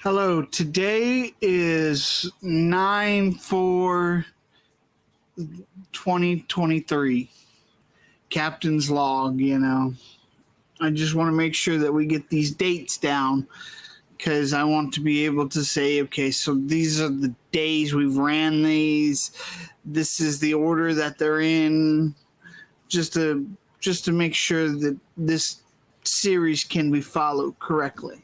Hello, today is 9/4/2023. Captain's log, I just want to make sure that we get these dates down because I want to be able to say, okay, so these are the days we've ran these. This is the order that they're in, just to make sure that this series can be followed correctly.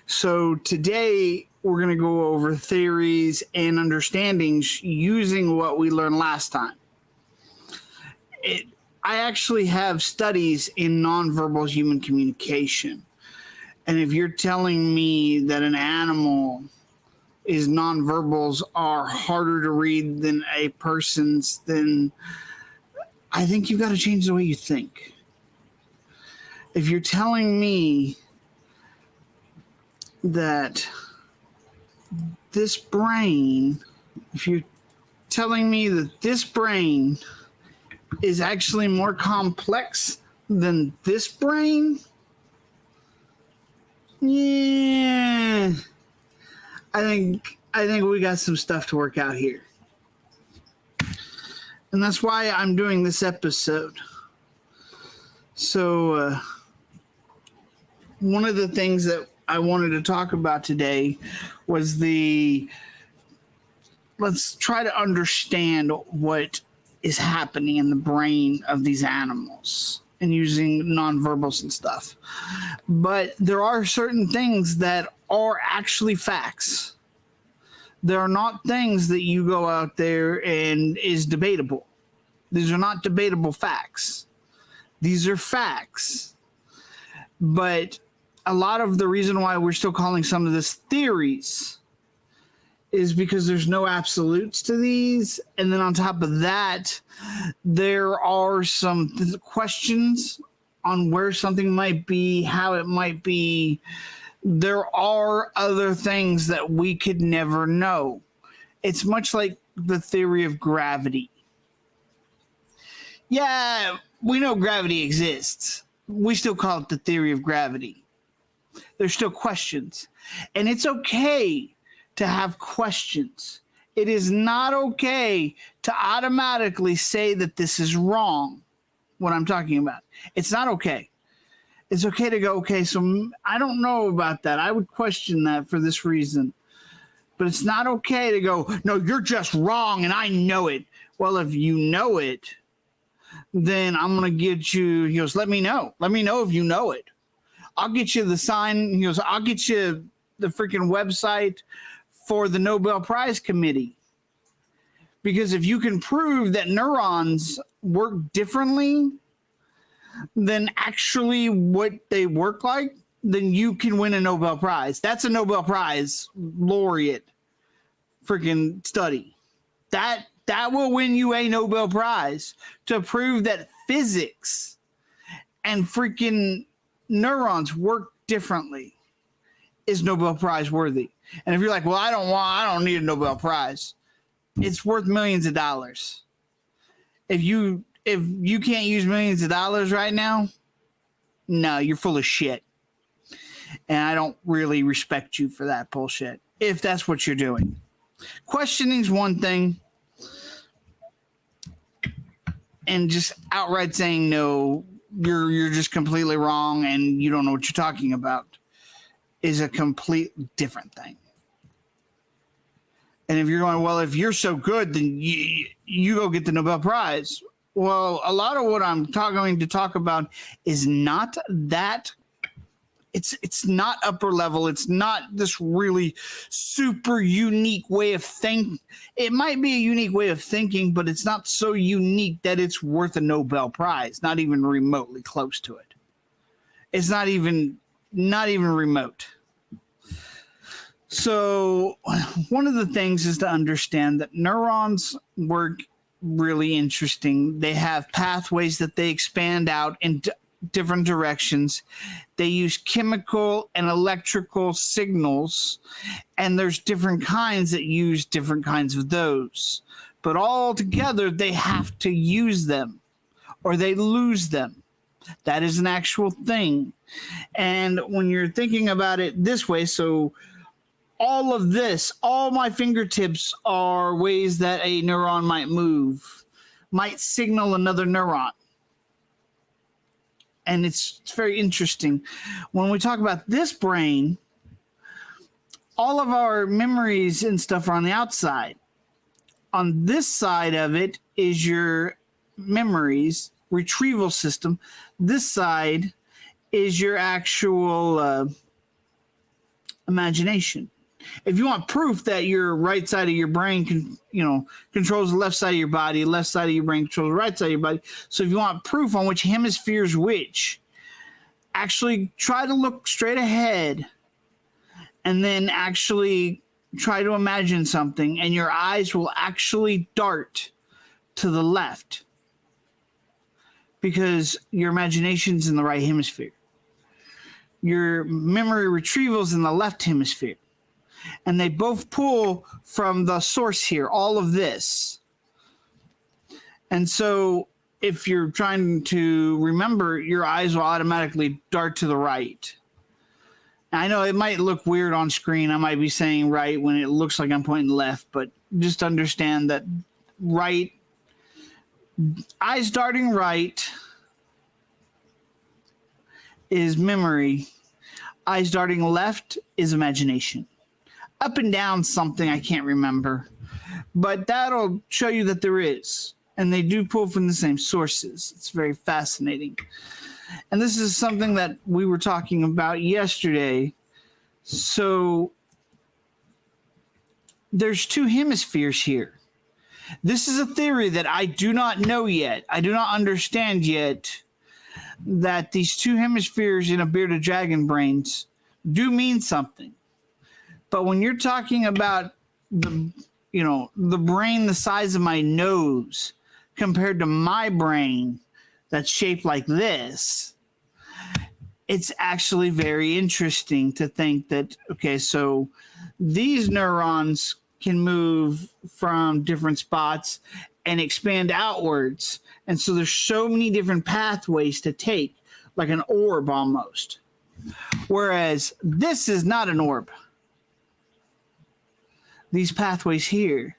So today we're going to go over theories and understandings using what we learned last time. I actually have studies in nonverbal human communication. And if you're telling me that an animal is nonverbals are harder to read than a person's, then I think you've got to change the way you think. If you're telling me that this brain, if you're telling me that this brain is actually more complex than this brain, yeah, I think we got some stuff to work out here. And that's why I'm doing this episode. So one of the things that I wanted to talk about today was let's try to understand what is happening in the brain of these animals and using nonverbals and stuff. But there are certain things that are actually facts. There are not things that you go out there and is debatable. These are not debatable facts. These are facts. But a lot of the reason why we're still calling some of this theories is because there's no absolutes to these. And then on top of that, there are some questions on where something might be, how it might be. There are other things that we could never know. It's much like the theory of gravity. Yeah, we know gravity exists. We still call it the theory of gravity. There's still questions. And it's okay to have questions. It is not okay to automatically say that this is wrong, what I'm talking about. It's not okay. It's okay to go, okay, so I don't know about that. I would question that for this reason. But it's not okay to go, no, you're just wrong and I know it. Well, if you know it, then I'm going to get you, he goes, let me know. Let me know if you know it. I'll get you the sign. He goes, I'll get you the freaking website for the Nobel Prize Committee. Because if you can prove that neurons work differently than actually what they work like, then you can win a Nobel Prize. That's a Nobel Prize laureate freaking study. That will win you a Nobel Prize to prove that physics and freaking neurons work differently is Nobel Prize worthy. And if you're like, well, I don't need a Nobel Prize, it's worth millions of dollars. If you can't use millions of dollars right now, no, you're full of shit. And I don't really respect you for that bullshit, if that's what you're doing. Questioning's one thing, and just outright saying no, you're just completely wrong and you don't know what you're talking about is a complete different thing. And if you're going, well, if you're so good, then you go get the Nobel Prize. Well, a lot of what I'm going to talk about is not that. It's not upper level. It's not this really super unique way of thinking. It might be a unique way of thinking, but it's not so unique that it's worth a Nobel Prize, not even remotely close to it. It's not even remote. So one of the things is to understand that neurons work really interesting. They have pathways that they expand out into different directions. They use chemical and electrical signals, and there's different kinds that use different kinds of those. But all together, they have to use them or they lose them. That is an actual thing. And when you're thinking about it this way, so all of this, all my fingertips are ways that a neuron might move, might signal another neuron. And it's very interesting. When we talk about this brain, all of our memories and stuff are on the outside. On this side of it is your memories retrieval system. This side is your actual imagination. If you want proof that your right side of your brain controls the left side of your body, left side of your brain controls the right side of your body. So if you want proof on which hemisphere is which, actually try to look straight ahead and then actually try to imagine something, and your eyes will actually dart to the left because your imagination's in the right hemisphere. Your memory retrieval's in the left hemisphere. And they both pull from the source here, all of this. And so if you're trying to remember, your eyes will automatically dart to the right. I know it might look weird on screen. I might be saying right when it looks like I'm pointing left, but just understand that right, eyes darting right is memory. Eyes darting left is imagination. Up and down something I can't remember, but that'll show you that there is, and they do pull from the same sources. It's very fascinating. And this is something that we were talking about yesterday. So there's two hemispheres here. This is a theory that I do not know yet. I do not understand yet that these two hemispheres in a bearded dragon brains do mean something. But when you're talking about the brain the size of my nose compared to my brain that's shaped like this, it's actually very interesting to think that, okay, so these neurons can move from different spots and expand outwards. And so there's so many different pathways to take, like an orb almost. Whereas this is not an orb. These pathways here.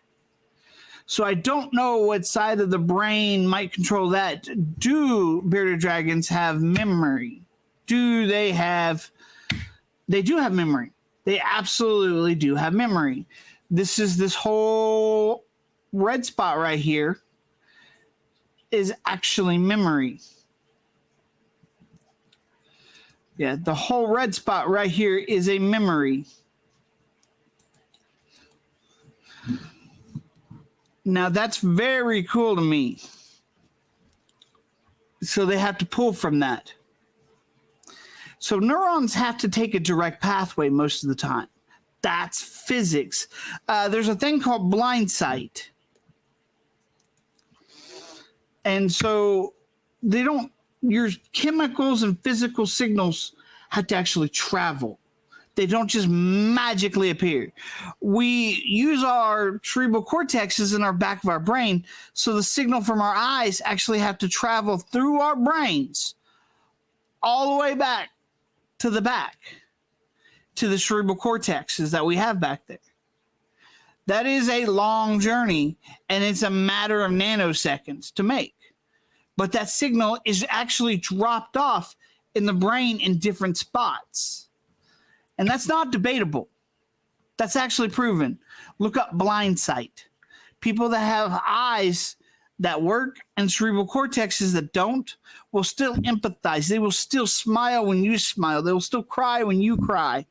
So I don't know what side of the brain might control that. Do bearded dragons have memory? They do have memory. They absolutely do have memory. This whole red spot right here is actually memory. Yeah, the whole red spot right here is a memory. Now that's very cool to me. So they have to pull from that. So neurons have to take a direct pathway most of the time. That's physics. There's a thing called blind sight. And so your chemicals and physical signals have to actually travel. They don't just magically appear. We use our cerebral cortexes in our back of our brain, so the signal from our eyes actually have to travel through our brains all the way back to the cerebral cortexes that we have back there. That is a long journey, and it's a matter of nanoseconds to make. But that signal is actually dropped off in the brain in different spots. And that's not debatable. That's actually proven. Look up blind sight. People that have eyes that work and cerebral cortexes that don't will still empathize. They will still smile when you smile. They will still cry when you cry.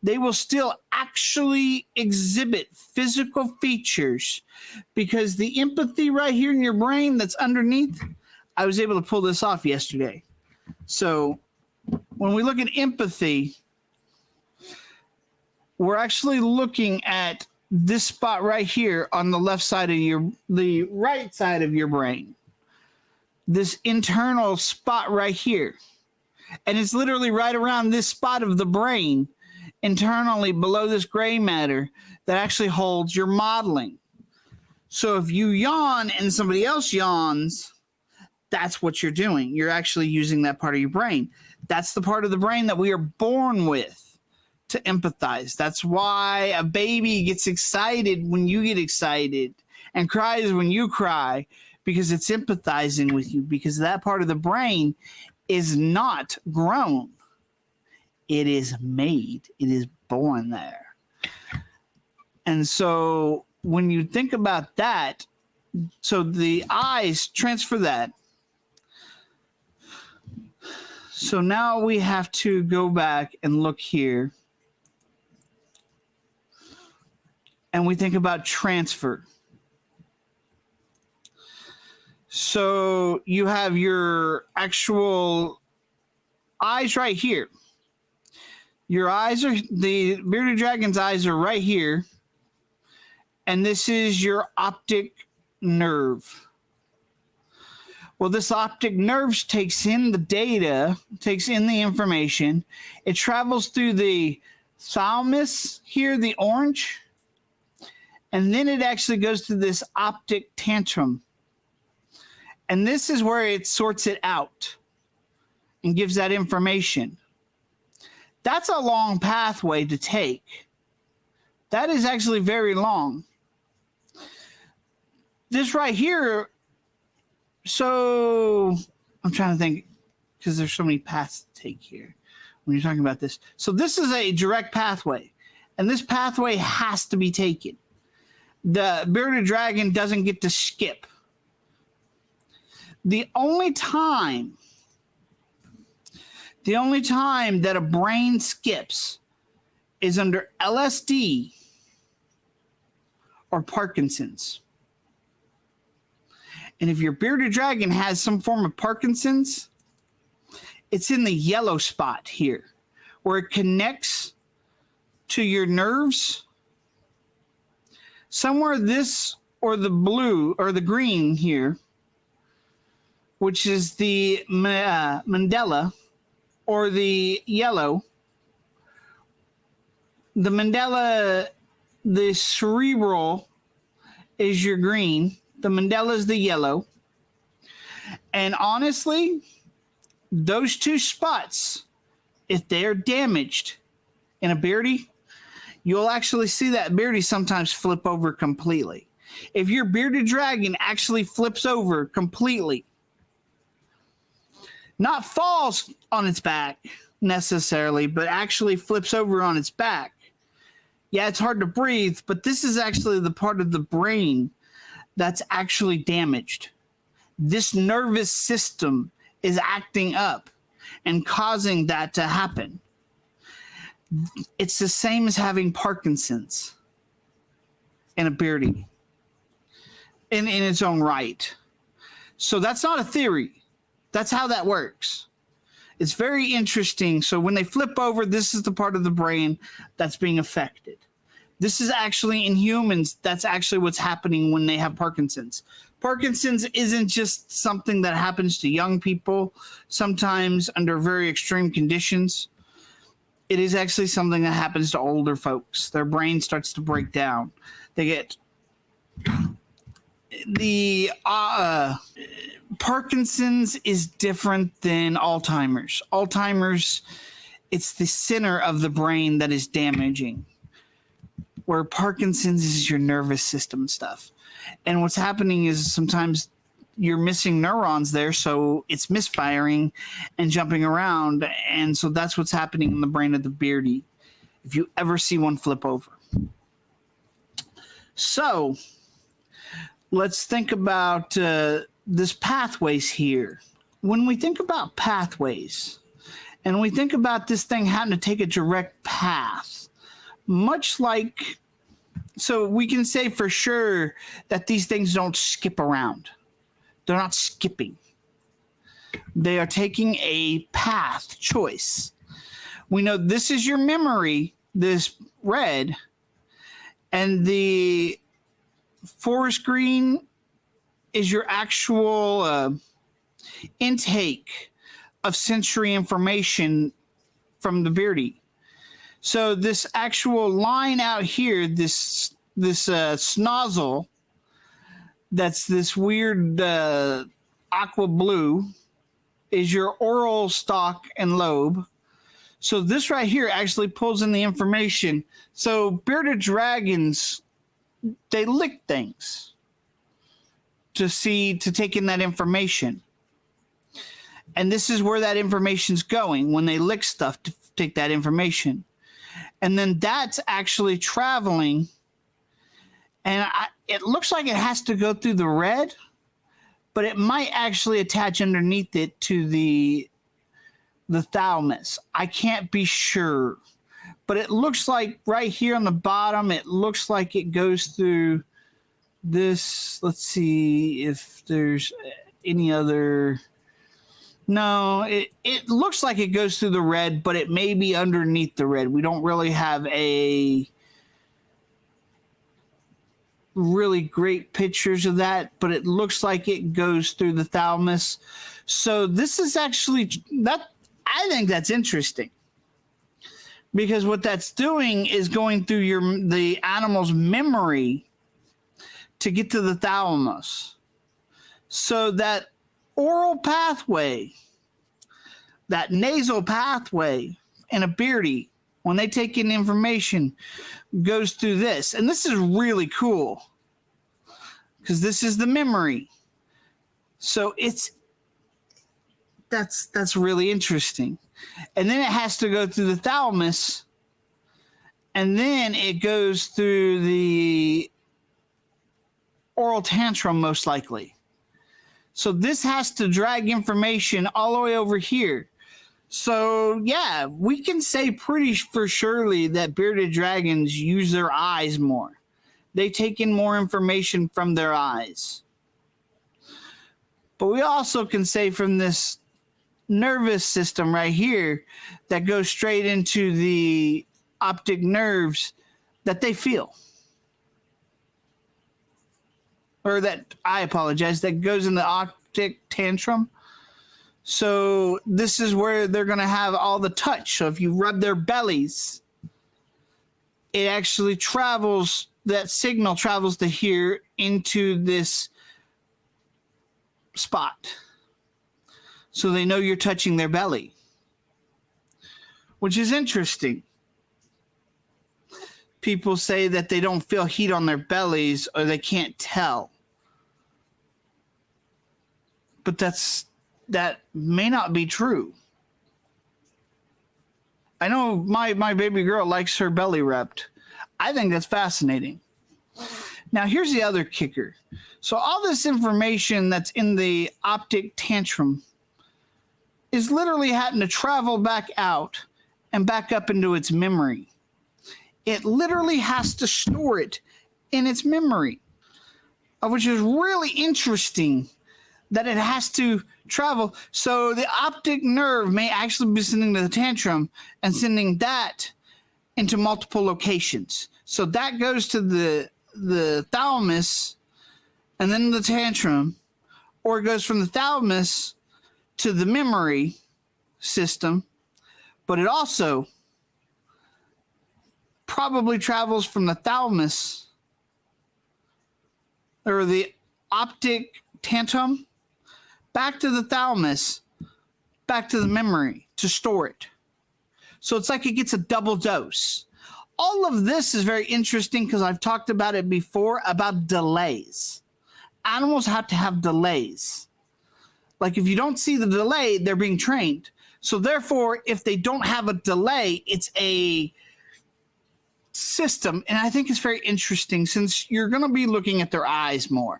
They will still actually exhibit physical features because the empathy right here in your brain that's underneath, I was able to pull this off yesterday. So when we look at empathy, we're actually looking at this spot right here on the left side of the right side of your brain. This internal spot right here. And it's literally right around this spot of the brain, internally below this gray matter, that actually holds your modeling. So if you yawn and somebody else yawns, that's what you're doing. You're actually using that part of your brain. That's the part of the brain that we are born with, to empathize. That's why a baby gets excited when you get excited and cries when you cry, because it's empathizing with you, because that part of the brain is not grown. It is made. It is born there. And so when you think about that, so the eyes transfer that. So now we have to go back and look here. And we think about transfer. So you have your actual eyes right here. Your eyes are, the bearded dragon's eyes are right here. And this is your optic nerve. Well, this optic nerve takes in the data, takes in the information. It travels through the thalamus here, the orange. And then it actually goes to this optic tantrum. And this is where it sorts it out and gives that information. That's a long pathway to take. That is actually very long. This right here, so I'm trying to think, because there's so many paths to take here when you're talking about this. So this is a direct pathway, and this pathway has to be taken. The bearded dragon doesn't get to skip. The only time that a brain skips is under LSD or Parkinson's. And if your bearded dragon has some form of Parkinson's, it's in the yellow spot here, where it connects to your nerves. Somewhere this, or the blue, or the green here, which is the mandala, or the yellow. The mandala, the cerebral, is your green. The mandala is the yellow. And honestly, those two spots, if they're damaged in a beardy, you'll actually see that beardy sometimes flip over completely. If your bearded dragon actually flips over completely, not falls on its back necessarily, but actually flips over on its back, yeah, it's hard to breathe, but this is actually the part of the brain that's actually damaged. This nervous system is acting up and causing that to happen. It's the same as having Parkinson's in a beardy in its own right. So that's not a theory. That's how that works. It's very interesting. So when they flip over, this is the part of the brain that's being affected. This is actually in humans, that's actually what's happening when they have Parkinson's. Parkinson's isn't just something that happens to young people, sometimes under very extreme conditions. It is actually something that happens to older folks. Their brain starts to break down. They get the Parkinson's is different than Alzheimer's. Alzheimer's, it's the center of the brain that is damaging, where Parkinson's is your nervous system stuff. And what's happening is sometimes you're missing neurons there, so it's misfiring and jumping around. And so that's what's happening in the brain of the beardy, if you ever see one flip over. So let's think about this pathways here. When we think about pathways, and we think about this thing having to take a direct path, much like, so we can say for sure that these things don't skip around. They're not skipping. They are taking a path choice. We know this is your memory, this red, and the forest green is your actual intake of sensory information from the beardy. So this actual line out here, this snozzle, that's this weird aqua blue is your oral stalk and lobe. So this right here actually pulls in the information. So bearded dragons, they lick things to take in that information. And this is where that information's going when they lick stuff to take that information. And then that's actually traveling. And it looks like it has to go through the red, but it might actually attach underneath it to the thalamus. I can't be sure. But it looks like right here on the bottom, it looks like it goes through this. Let's see if there's any other. No, it looks like it goes through the red, but it may be underneath the red. We don't really have a really great pictures of that, but it looks like it goes through the thalamus. So this is actually that. I think that's interesting because what that's doing is going through the animal's memory to get to the thalamus. So that oral pathway, that nasal pathway in a beardy, when they take in information, goes through this. And this is really cool because this is the memory. So that's really interesting. And then it has to go through the thalamus, and then it goes through the oral tantrum most likely. So this has to drag information all the way over here. So yeah, we can say pretty for surely that bearded dragons use their eyes more. They take in more information from their eyes. But we also can say from this nervous system right here that goes straight into the optic nerves that they feel. Or that, I apologize, that goes in the optic tantrum. So this is where they're going to have all the touch. So if you rub their bellies, it actually travels, that signal travels to here into this spot. So they know you're touching their belly, which is interesting. People say that they don't feel heat on their bellies or they can't tell. But that may not be true. I know my baby girl likes her belly rubbed. I think that's fascinating. Now, here's the other kicker. So all this information that's in the optic tantrum is literally having to travel back out and back up into its memory. It literally has to store it in its memory, which is really interesting that it has to travel. So the optic nerve may actually be sending to the tantrum and sending that into multiple locations. So that goes to the thalamus and then the tantrum, or it goes from the thalamus to the memory system, but it also probably travels from the thalamus or the optic tantrum back to the thalamus, back to the memory to store it. So it's like it gets a double dose. All of this is very interesting because I've talked about it before about delays. Animals have to have delays. Like if you don't see the delay, they're being trained. So therefore, if they don't have a delay, it's a system. And I think it's very interesting since you're going to be looking at their eyes more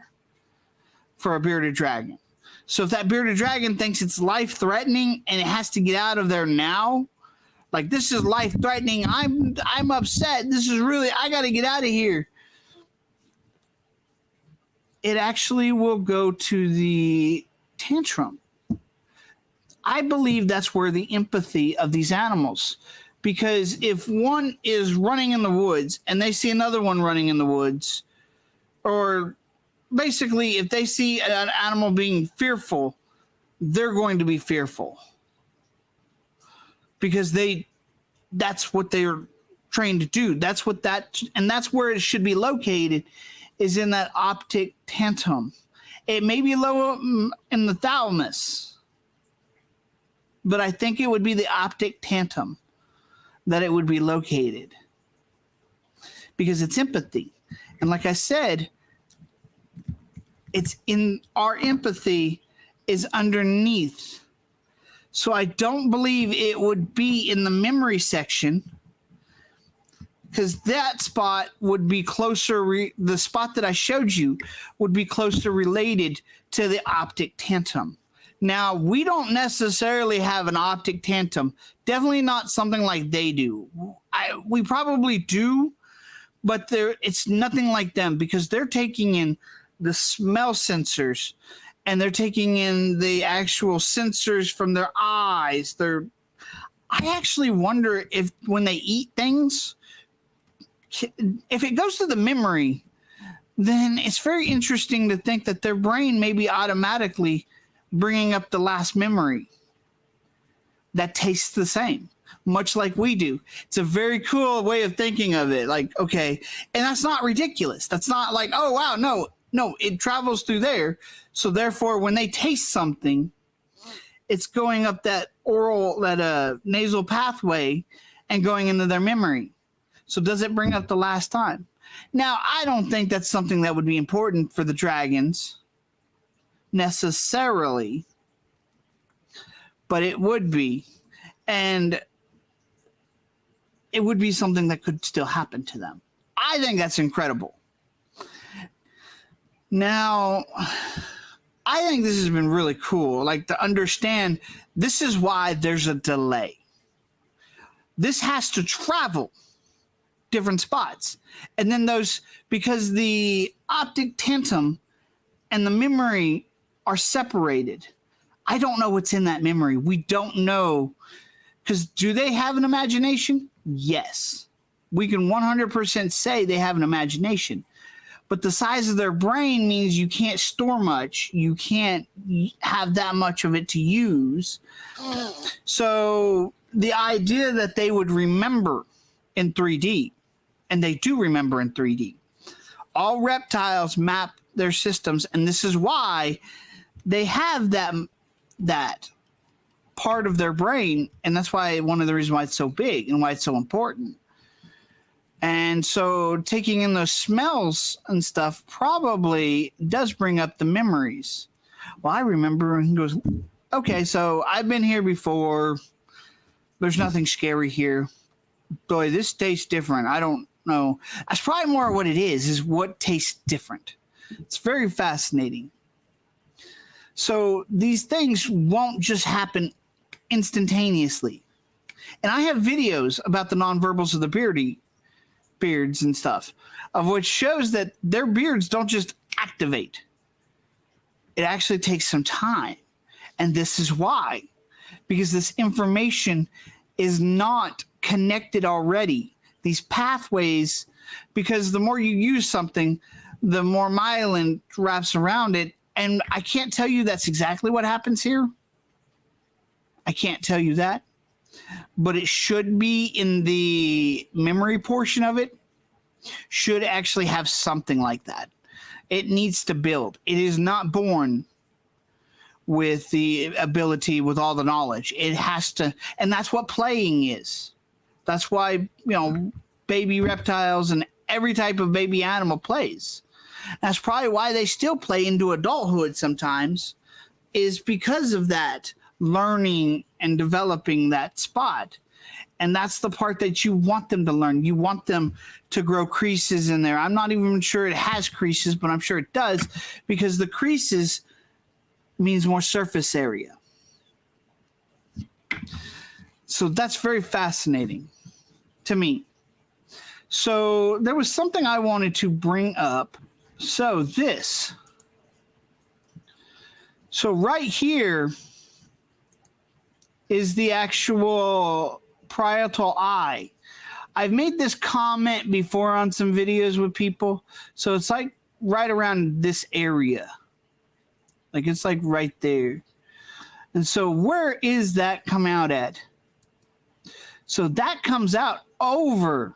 for a bearded dragon. So if that bearded dragon thinks it's life-threatening and it has to get out of there now, like this is life-threatening, I'm upset, this is really, I got to get out of here. It actually will go to the tantrum. I believe that's where the empathy of these animals, because if one is running in the woods and they see another one running in the woods, or basically if they see an animal being fearful, they're going to be fearful because that's what they're trained to do. That's where it should be located, is in that optic tantrum. It may be low in the thalamus, but I think it would be the optic tectum that it would be located, because it's empathy. And like I said, it's in our empathy is underneath. So I don't believe it would be in the memory section, because that spot would be closer. The spot that I showed you would be closer related to the optic tectum. Now, we don't necessarily have an optic tectum. Definitely not something like they do. We probably do, but it's nothing like them, because they're taking in the smell sensors, and they're taking in the actual sensors from their eyes. I actually wonder if when they eat things, if it goes to the memory, then it's very interesting to think that their brain may be automatically bringing up the last memory that tastes the same, much like we do. It's a very cool way of thinking of it. Like, okay, and that's not ridiculous. That's not like, oh, wow, no, it travels through there. So therefore, when they taste something, it's going up that nasal pathway and going into their memory. So does it bring up the last time? Now, I don't think that's something that would be important for the dragons necessarily, but it would be. And it would be something that could still happen to them. I think that's incredible. Now, I think this has been really cool, like to understand this is why there's a delay. This has to travel different spots. And then because the optic tectum and the memory are separated. I don't know what's in that memory. We don't know, because do they have an imagination? Yes. We can 100% say they have an imagination. But the size of their brain means you can't store much. You can't have that much of it to use. So the idea that they would remember in 3D, and they do remember in 3D. All reptiles map their systems, and this is why they have that part of their brain, and that's why one of the reasons why it's so big and why it's so important. And so taking in those smells and stuff probably does bring up the memories. Well, I remember, and he goes, okay, so I've been here before. There's nothing scary here. Boy, this tastes different. I don't know. That's probably more what it is what tastes different. It's very fascinating. So these things won't just happen instantaneously. And I have videos about the nonverbals of the beards and stuff, of which shows that their beards don't just activate. It actually takes some time. And this is why. Because this information is not connected already. These pathways, because the more you use something, the more myelin wraps around it. And I can't tell you that's exactly what happens here. I can't tell you that. But it should be in the memory portion of it. Should actually have something like that. It needs to build. It is not born with the ability, with all the knowledge. It has to, and that's what playing is. That's why, baby reptiles and every type of baby animal plays. That's probably why they still play into adulthood sometimes, is because of that learning and developing that spot. And that's the part that you want them to learn. You want them to grow creases in there. I'm not even sure it has creases, but I'm sure it does, because the creases means more surface area. So that's very fascinating to me. So there was something I wanted to bring up. So right here is the actual parietal eye. I've made this comment before on some videos with people. So it's like right around this area. Like it's like right there. And so where is that come out at? So that comes out over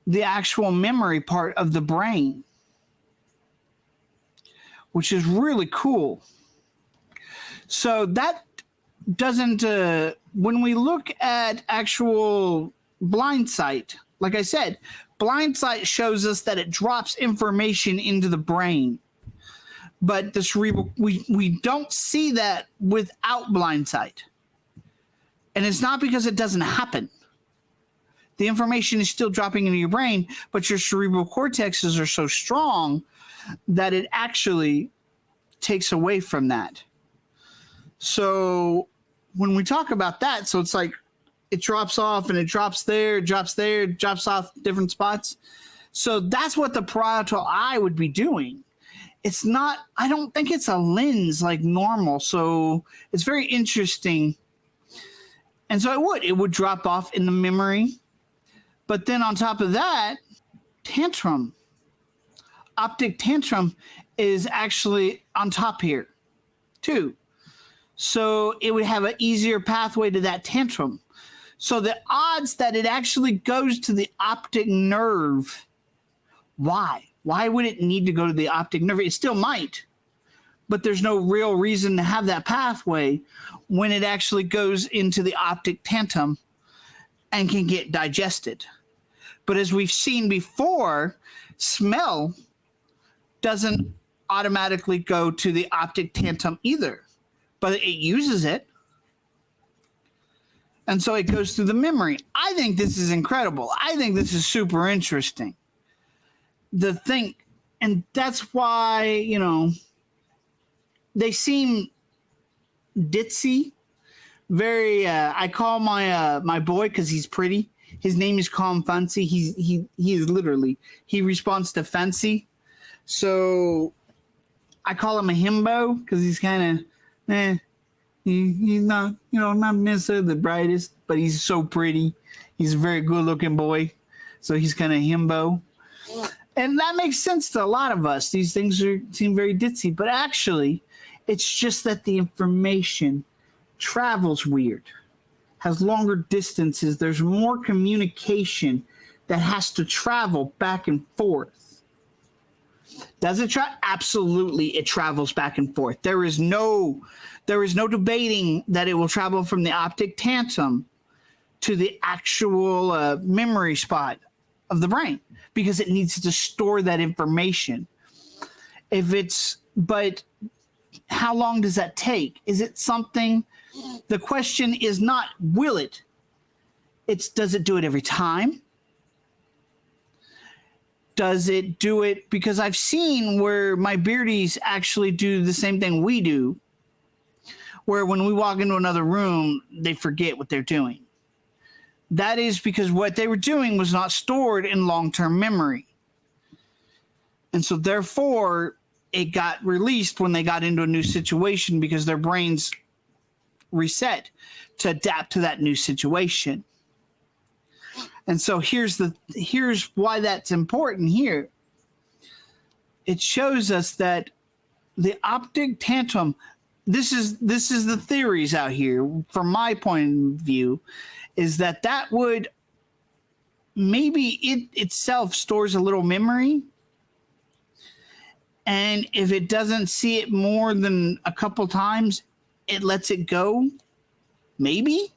the actual memory part of the brain. which is really cool. So that doesn't, when we look at actual blind sight, like I said, blind sight shows us that it drops information into the brain. But the cerebral, we don't see that without blind sight. And it's not because it doesn't happen. The information is still dropping into your brain, but your cerebral cortexes are so strong that it actually takes away from that. So when we talk about that, so it's like it drops off and it drops there, drops off different spots. So that's what the parietal eye would be doing. It's not, I don't think it's a lens like normal. So it's very interesting. And so it would drop off in the memory. But then on top of that, tantrum, optic tantrum is actually on top here too. So it would have an easier pathway to that tantrum. So the odds that it actually goes to the optic nerve, why? Why would it need to go to the optic nerve? It still might, but there's no real reason to have that pathway when it actually goes into the optic tectum and can get digested. But as we've seen before, smell doesn't automatically go to the optic tectum either, but it uses it. And so it goes through the memory. I think this is incredible. I think this is super interesting. The thing, and that's why, you know, they seem ditzy. Very, I call my boy, because he's pretty. His name is Calm Fancy. He is literally, he responds to fancy. So I call him a himbo because he's kind of, he's not, you know, not necessarily the brightest, but he's so pretty. He's a very good looking boy. So he's kind of himbo. And that makes sense to a lot of us. These things seem very ditzy, but actually it's just that the information travels weird, has longer distances. There's more communication that has to travel back and forth. Does it absolutely, it travels back and forth. There is no debating that it will travel from the optic tectum to the actual memory spot of the brain, because it needs to store that information. But how long does that take? Is it something, the question is not will it, it's does it do it every time? Does it do it, because I've seen where my beardies actually do the same thing we do, where when we walk into another room, they forget what they're doing. That is because what they were doing was not stored in long-term memory. And so therefore, it got released when they got into a new situation because their brains reset to adapt to that new situation. And so here's why that's important here. It shows us that the optic tectum, this is the theories out here from my point of view, is that would, maybe it itself stores a little memory. And if it doesn't see it more than a couple times, it lets it go. Maybe.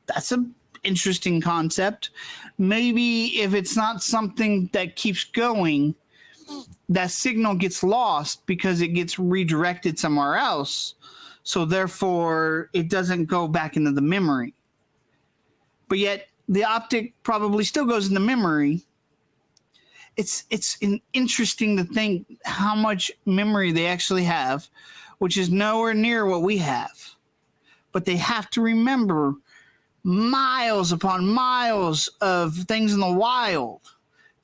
That's an interesting concept. Maybe if it's not something that keeps going, that signal gets lost because it gets redirected somewhere else. So therefore, it doesn't go back into the memory. But yet, the optic probably still goes in the memory. It's interesting to think how much memory they actually have, which is nowhere near what we have. But they have to remember miles upon miles of things in the wild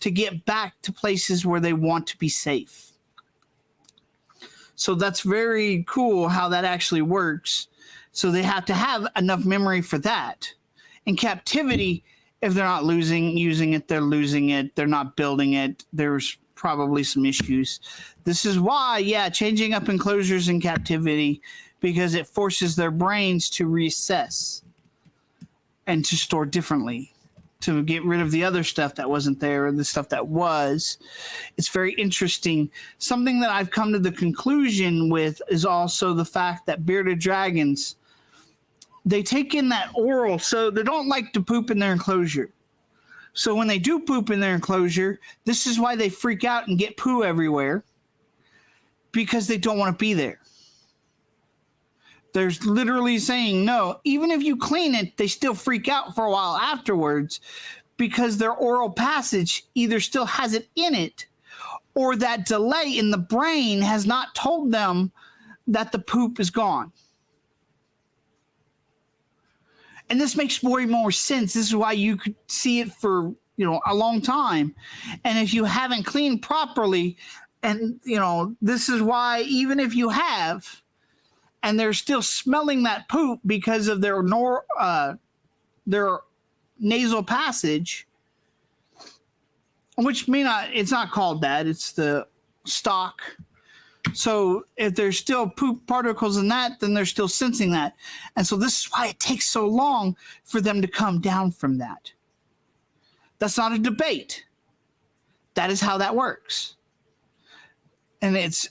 to get back to places where they want to be safe. So that's very cool how that actually works. So they have to have enough memory for that. In captivity, if they're not using it, they're losing it. They're not building it. There's probably some issues. This is why, changing up enclosures in captivity, because it forces their brains to reassess and to store differently, to get rid of the other stuff that wasn't there, or the stuff that was. It's very interesting. Something that I've come to the conclusion with is also the fact that bearded dragons, they take in that oral, so they don't like to poop in their enclosure. So when they do poop in their enclosure, this is why they freak out and get poo everywhere, because they don't want to be there. They're literally saying no. Even if you clean it, they still freak out for a while afterwards, because their oral passage either still has it in it, or that delay in the brain has not told them that the poop is gone. And this makes way more sense. This is why you could see it for, a long time. And if you haven't cleaned properly, and, this is why even if you have, and they're still smelling that poop because of their nasal passage, which it's not called that, it's the stalk. So if there's still poop particles in that, then they're still sensing that. And so this is why it takes so long for them to come down from that. That's not a debate. That is how that works. And it's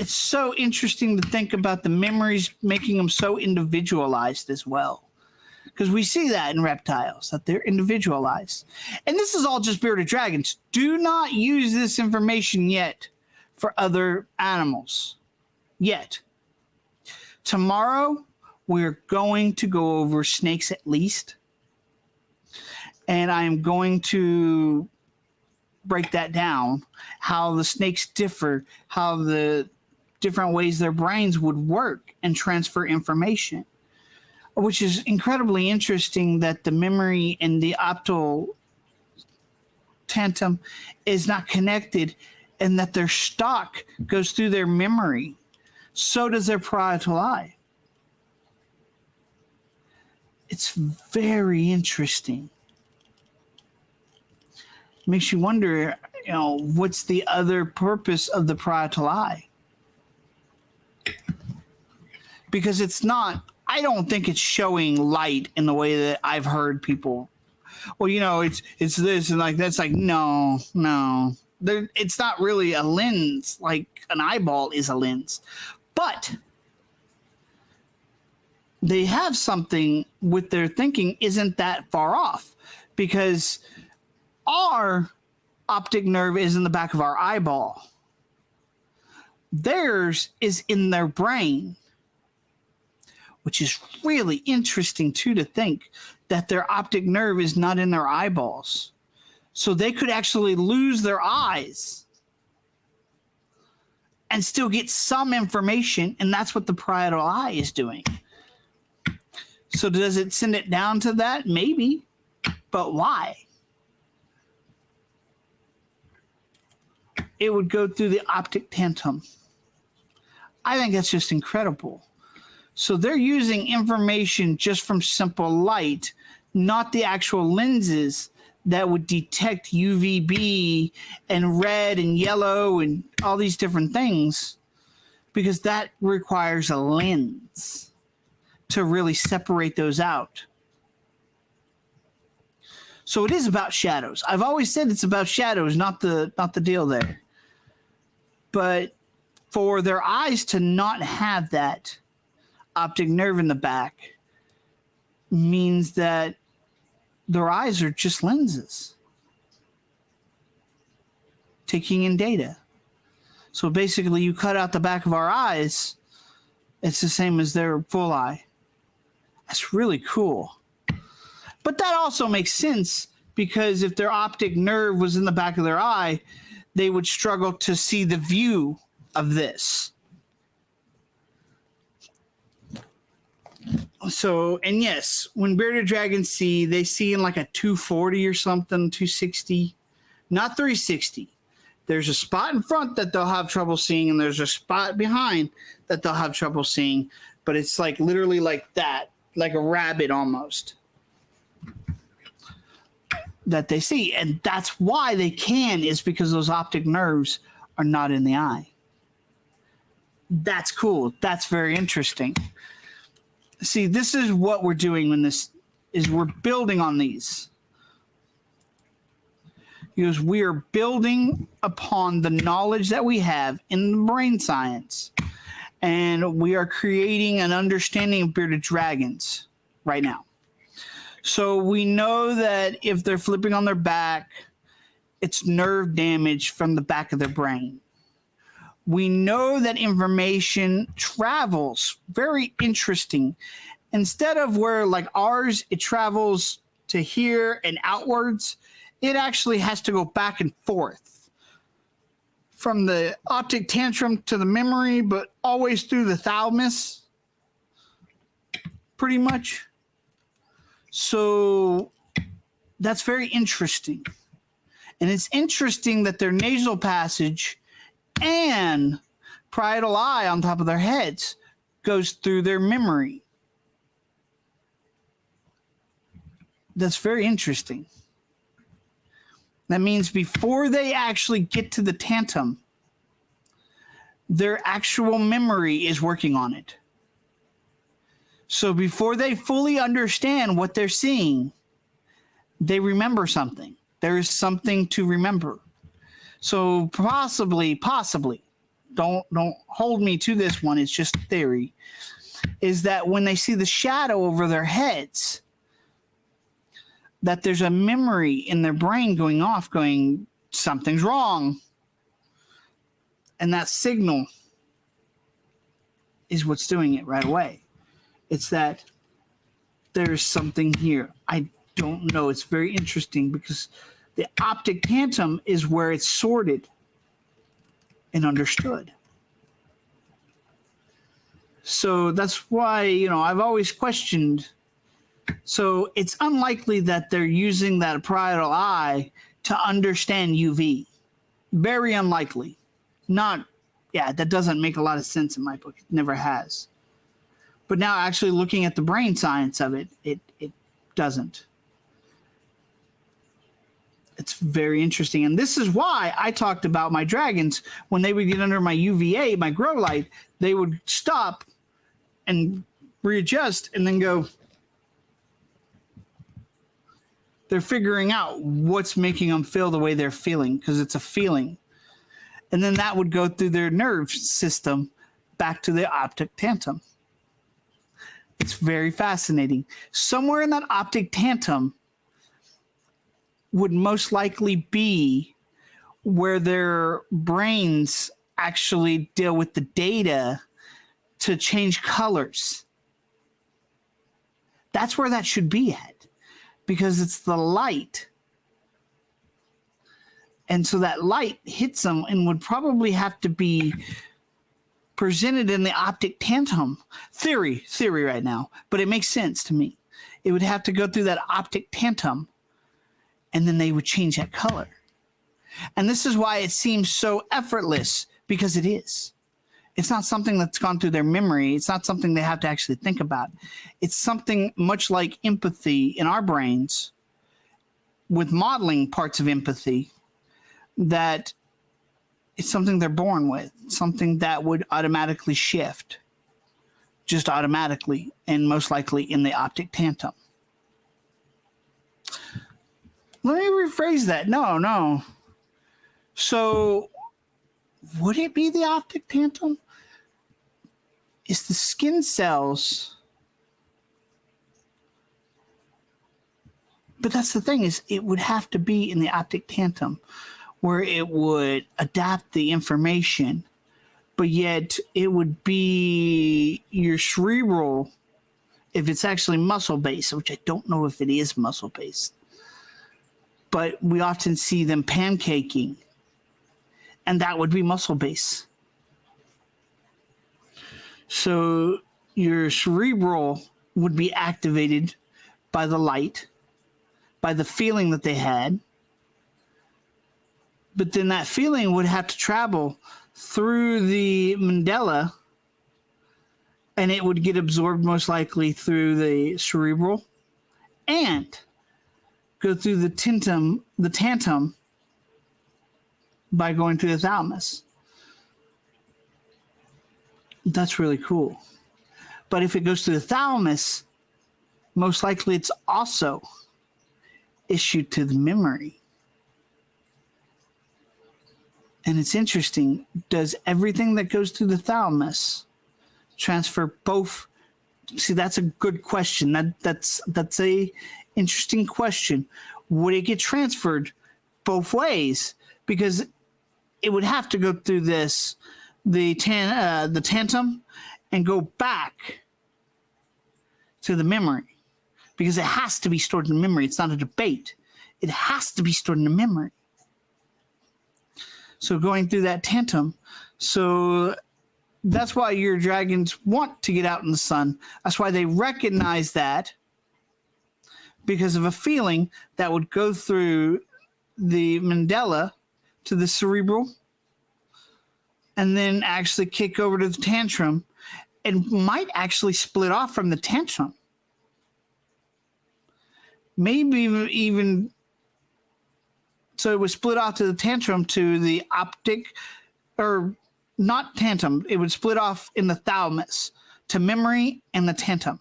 so interesting to think about the memories, making them so individualized as well. Because we see that in reptiles, that they're individualized. And this is all just bearded dragons. Do not use this information yet for other animals. Yet. Tomorrow, we're going to go over snakes at least. And I'm going to break that down, how the snakes differ, how the different ways their brains would work and transfer information, which is incredibly interesting, that the memory and the optic tectum is not connected, and that their stalk goes through their memory. So does their parietal eye. It's very interesting. Makes you wonder, what's the other purpose of the parietal eye? Because I don't think it's showing light in the way that I've heard people. Well, it's this and like that's like no. It's not really a lens like an eyeball is a lens, but they have something with their thinking isn't that far off, because our optic nerve is in the back of our eyeball. Theirs is in their brain, which is really interesting too, to think that their optic nerve is not in their eyeballs. So they could actually lose their eyes and still get some information, and that's what the parietal eye is doing. So does it send it down to that? Maybe, but why? It would go through the optic tectum. I think that's just incredible. So they're using information just from simple light, not the actual lenses that would detect UVB and red and yellow and all these different things, because that requires a lens to really separate those out. So it is about shadows. I've always said it's about shadows, not the deal there. But for their eyes to not have that optic nerve in the back means that their eyes are just lenses taking in data. So basically, you cut out the back of our eyes, it's the same as their full eye. That's really cool. But that also makes sense, because if their optic nerve was in the back of their eye, they would struggle to see the view of this. So, and yes, when bearded dragons see, they see in like a 240 or something, 260, not 360. There's a spot in front that they'll have trouble seeing, and there's a spot behind that they'll have trouble seeing. But it's like literally like that, like a rabbit almost, that they see. And that's why they can, is because those optic nerves are not in the eye. That's cool. That's very interesting. See, this is what we're doing when this is, we're building on these. because we are building upon the knowledge that we have in the brain science, and we are creating an understanding of bearded dragons right now. So we know that if they're flipping on their back, it's nerve damage from the back of their brain. We know that information travels, very interesting. Instead of where like ours, it travels to here and outwards, it actually has to go back and forth from the optic tantrum to the memory, but always through the thalamus, pretty much. So that's very interesting. And it's interesting that their nasal passage and parietal eye on top of their heads goes through their memory. That's very interesting. That means before they actually get to the tectum, their actual memory is working on it. So before they fully understand what they're seeing, they remember something. There is something to remember. So possibly, don't hold me to this one, it's just theory, is that when they see the shadow over their heads, that there's a memory in their brain going off, going, something's wrong. And that signal is what's doing it right away. It's that there's something here. I don't know. It's very interesting because the optic tectum is where it's sorted and understood. So that's why, I've always questioned. So it's unlikely that they're using that parietal eye to understand UV. Very unlikely. That doesn't make a lot of sense in my book. It never has. But now actually looking at the brain science of it, it doesn't. It's very interesting. And this is why I talked about my dragons. When they would get under my UVA, my grow light, they would stop and readjust and then go. They're figuring out what's making them feel the way they're feeling, because it's a feeling. And then that would go through their nerve system back to the optic tectum. It's very fascinating. Somewhere in that optic tectum would most likely be where their brains actually deal with the data to change colors. That's where that should be at, because it's the light. And so that light hits them and would probably have to be presented in the optic tectum. Theory right now, but it makes sense to me. It would have to go through that optic tectum, and then they would change that color. And this is why it seems so effortless, because it is. It's not something that's gone through their memory. It's not something they have to actually think about. It's something much like empathy in our brains, with modeling parts of empathy, that it's something they're born with, something that would automatically shift, just automatically, and most likely in the optic tectum. Let me rephrase that. No. So would it be the optic tectum? Is the skin cells? But that's the thing, is it would have to be in the optic tectum, where it would adapt the information, but yet it would be your cerebral, if it's actually muscle-based, which I don't know if it is muscle-based. But we often see them pancaking, and that would be muscle-based. So your cerebral would be activated by the light, by the feeling that they had. But then that feeling would have to travel through the medulla, and it would get absorbed most likely through the cerebral and go through the tectum by going through the thalamus. That's really cool. But if it goes through the thalamus, most likely it's also issued to the memory. And it's interesting, does everything that goes through the thalamus transfer both? See, that's a good question. That's a interesting question. Would it get transferred both ways? Because it would have to go through the tectum and go back to the memory, because it has to be stored in the memory. It's not a debate. It has to be stored in the memory. So going through that tectum, so that's why your dragons want to get out in the sun. That's why they recognize that, because of a feeling that would go through the mandala to the cerebral and then actually kick over to the tantrum and might actually split off from the tantrum. Maybe even so it would split off to the tantrum to the optic, or not tantrum. It would split off in the thalamus to memory and the tantrum.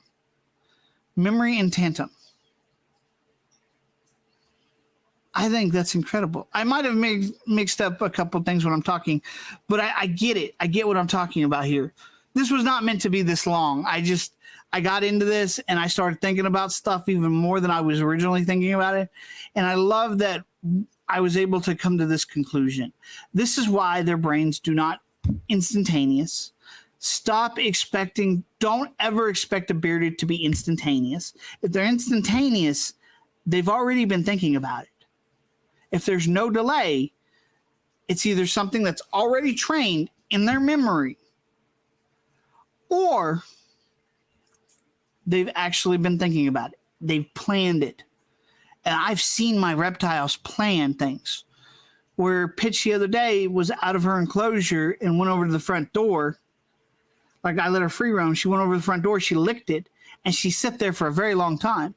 Memory and tantrum. I think that's incredible. I might have mixed up a couple things when I'm talking, but I get it. I get what I'm talking about here. This was not meant to be this long. I got into this and I started thinking about stuff even more than I was originally thinking about it. And I love that I was able to come to this conclusion. This is why their brains do not instantaneous. Stop expecting, don't ever expect a bearded to be instantaneous. If they're instantaneous, they've already been thinking about it. If there's no delay, it's either something that's already trained in their memory, or they've actually been thinking about it. They've planned it. And I've seen my reptiles plan things. Where Pitch the other day was out of her enclosure and went over to the front door. Like, I let her free roam. She went over to the front door, she licked it, and she sat there for a very long time.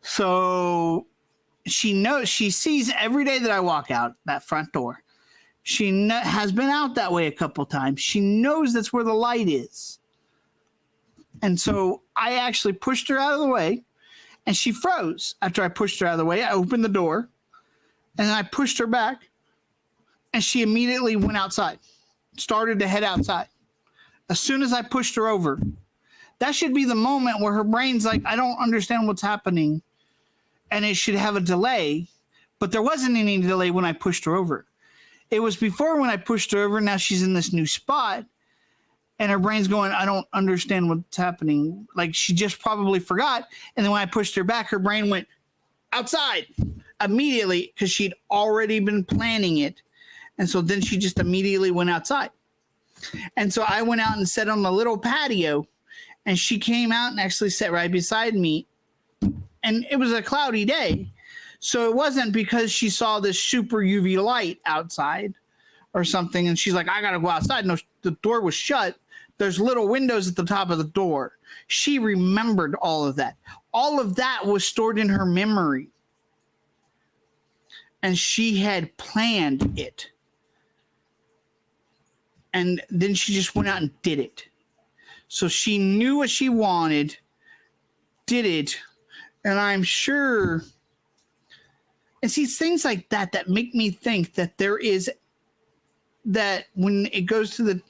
So she knows, she sees every day that I walk out that front door. She has been out that way a couple times. She knows that's where the light is. And so I actually pushed her out of the way, and she froze. After I pushed her out of the way, I opened the door, and I pushed her back, and she immediately went outside, started to head outside. As soon as I pushed her over, that should be the moment where her brain's like, I don't understand what's happening, and it should have a delay, but there wasn't any delay when I pushed her over. It was before when I pushed her over. Now she's in this new spot, and her brain's going, I don't understand what's happening. Like, she just probably forgot. And then when I pushed her back, her brain went outside immediately, because she'd already been planning it. And so then she just immediately went outside. And so I went out and sat on the little patio, and she came out and actually sat right beside me. And it was a cloudy day. So it wasn't because she saw this super UV light outside or something, and she's like, I gotta go outside. No, the door was shut. There's little windows at the top of the door. She remembered all of that. All of that was stored in her memory. And she had planned it. And then she just went out and did it. So she knew what she wanted, did it, and I'm sure. And see, it's things like that that make me think that there is, that when it goes to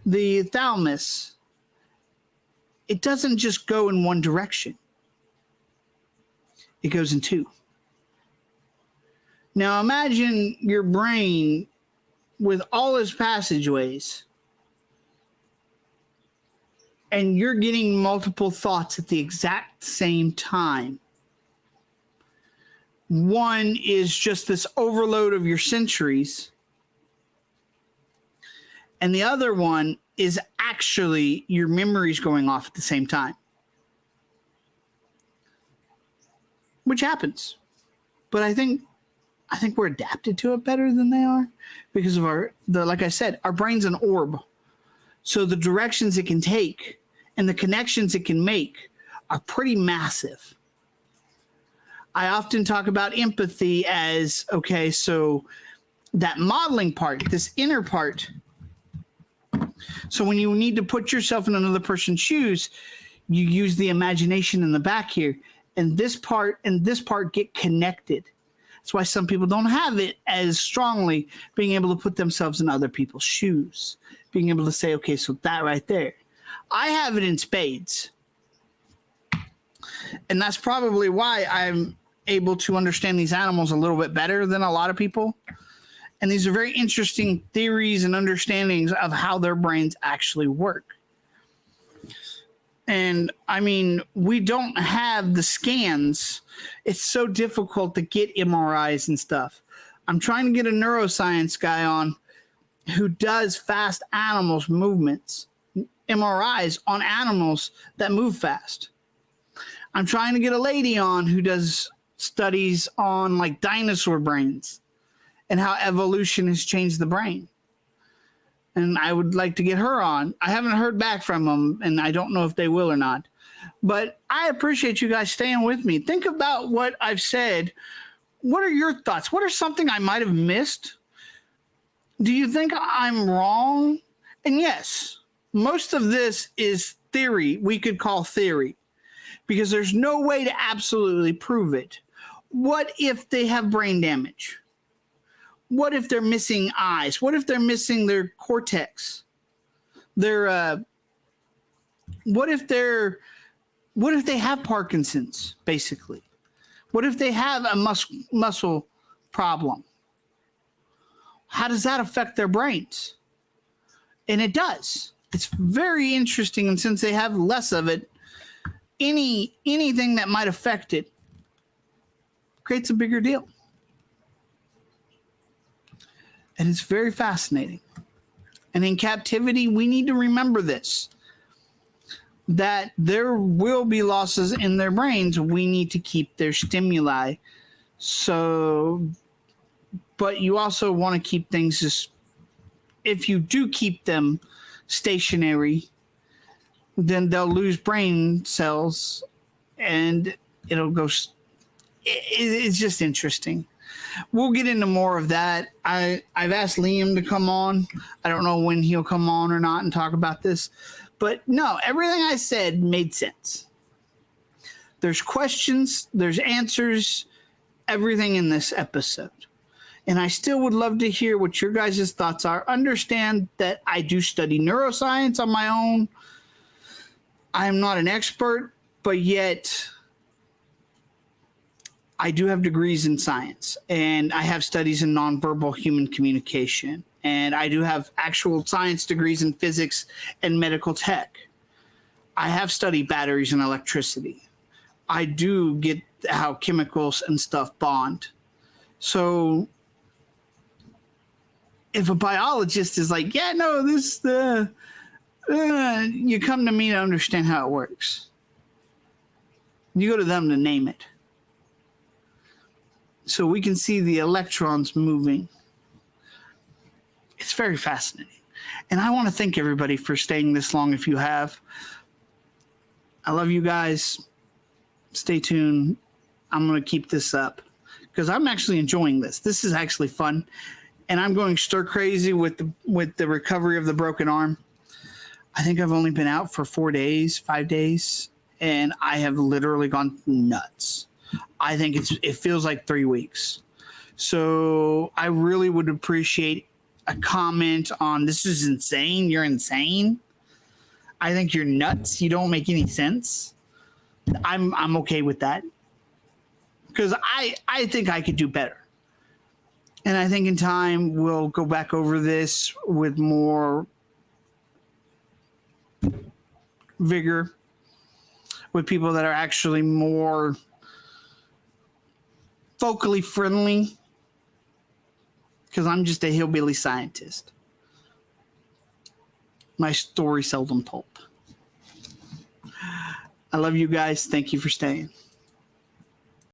the thalamus, it doesn't just go in one direction. It goes in two. Now imagine your brain with all its passageways, and you're getting multiple thoughts at the exact same time. One is just this overload of your sensories, and the other one is actually your memories going off at the same time, which happens. But I think we're adapted to it better than they are, because of like I said, our brain's an orb. So the directions it can take and the connections it can make are pretty massive. I often talk about empathy as, okay, so that modeling part, this inner part. So when you need to put yourself in another person's shoes, you use the imagination in the back here, and this part get connected. That's why some people don't have it as strongly, being able to put themselves in other people's shoes, being able to say, okay, so that right there. I have it in spades. And that's probably why I'm able to understand these animals a little bit better than a lot of people. And these are very interesting theories and understandings of how their brains actually work. And I mean, we don't have the scans. It's so difficult to get MRIs and stuff. I'm trying to get a neuroscience guy on who does fast animals movements, MRIs on animals that move fast. I'm trying to get a lady on who does studies on like dinosaur brains and how evolution has changed the brain. And I would like to get her on. I haven't heard back from them, and I don't know if they will or not. But I appreciate you guys staying with me. Think about what I've said. What are your thoughts? What are something I might have missed? Do you think I'm wrong? And yes, most of this is theory. We could call theory because there's no way to absolutely prove it. What if they have brain damage? What if they're missing eyes? What if they're missing their cortex? What if they have Parkinson's, basically? What if they have a muscle problem? How does that affect their brains? And it does. It's very interesting. And since they have less of it, anything that might affect it creates a bigger deal. And it's very fascinating. And in captivity, we need to remember this, that there will be losses in their brains. We need to keep their stimuli. So, but you also want to keep things just, if you do keep them stationary, then they'll lose brain cells and it'll go. It's just interesting. We'll get into more of that. I've asked Liam to come on. I don't know when he'll come on or not and talk about this. But no, everything I said made sense. There's questions, there's answers, everything in this episode. And I still would love to hear what your guys' thoughts are. Understand that I do study neuroscience on my own. I am not an expert, but yet I do have degrees in science, and I have studies in nonverbal human communication, and I do have actual science degrees in physics and medical tech. I have studied batteries and electricity. I do get how chemicals and stuff bond. So if a biologist is like, yeah, no, you come to me to understand how it works. You go to them to name it. So we can see the electrons moving. It's very fascinating. And I want to thank everybody for staying this long if you have. I love you guys. Stay tuned. I'm going to keep this up because I'm actually enjoying this. This is actually fun. And I'm going stir crazy with the recovery of the broken arm. I think I've only been out for 5 days, and I have literally gone nuts. I think it feels like 3 weeks. So I really would appreciate a comment on, this is insane. You're insane. I think you're nuts. You don't make any sense. I'm okay with that because I think I could do better. And I think in time we'll go back over this with more vigor, with people that are actually more vocally friendly, because I'm just a hillbilly scientist. My story seldom told. I love you guys. Thank you for staying.